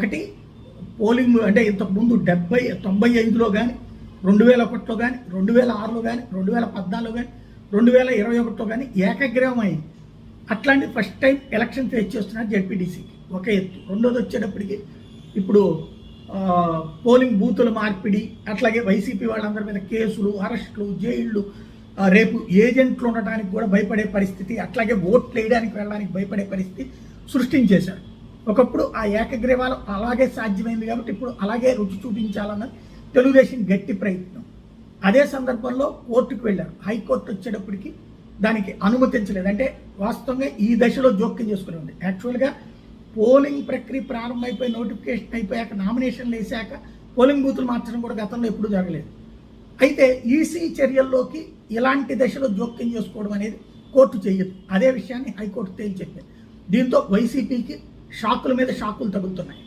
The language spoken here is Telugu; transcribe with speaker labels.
Speaker 1: ఒకటి పోలింగ్ అంటే ఇంతకుముందు 95లో కానీ 2001లో కానీ 2006లో కానీ 2014లో కానీ 2021లో కానీ ఏకగ్రీవం అయింది. అట్లాంటి ఫస్ట్ టైం ఎలక్షన్ ఫేస్ చేస్తున్నారు జెడ్పీటీసీకి ఒక ఎత్తు. రెండోది వచ్చేటప్పటికి ఇప్పుడు పోలింగ్ బూతుల మార్పిడి, అట్లాగే వైసీపీ వాళ్ళందరి మీద కేసులు, అరెస్టులు, జైళ్ళు, రేపు ఏజెంట్లు ఉండటానికి కూడా భయపడే పరిస్థితి, అట్లాగే ఓట్లు వేయడానికి వెళ్ళడానికి భయపడే పరిస్థితి సృష్టించేశారు. ఒకప్పుడు ఆ ఏకగ్రీవాలు అలాగే సాధ్యమైంది కాబట్టి ఇప్పుడు అలాగే రుచి చూపించాలన్నది తెలుగుదేశం గట్టి ప్రయత్నం. అదే సందర్భంలో కోర్టుకు వెళ్ళారు. హైకోర్టు వచ్చేటప్పటికి దానికి అనుమతించలేదు. అంటే వాస్తవంగా ఈ దశలో జోక్యం చేసుకుని ఉంది. యాక్చువల్గా పోలింగ్ ప్రక్రియ ప్రారంభమైపోయి నోటిఫికేషన్ అయిపోయాక నామినేషన్లు వేసాక పోలింగ్ బూతులు మార్చడం కూడా గతంలో ఎప్పుడూ జరగలేదు. అయితే ఈసీ చర్యల్లోకి ఇలాంటి దశలో జోక్యం చేసుకోవడం అనేది కోర్టు చేయదు. అదే విషయాన్ని హైకోర్టు తేల్చి చెప్పింది. దీంతో వైసీపీకి షాకుల మీద షాకులు తగులుతున్నాయి.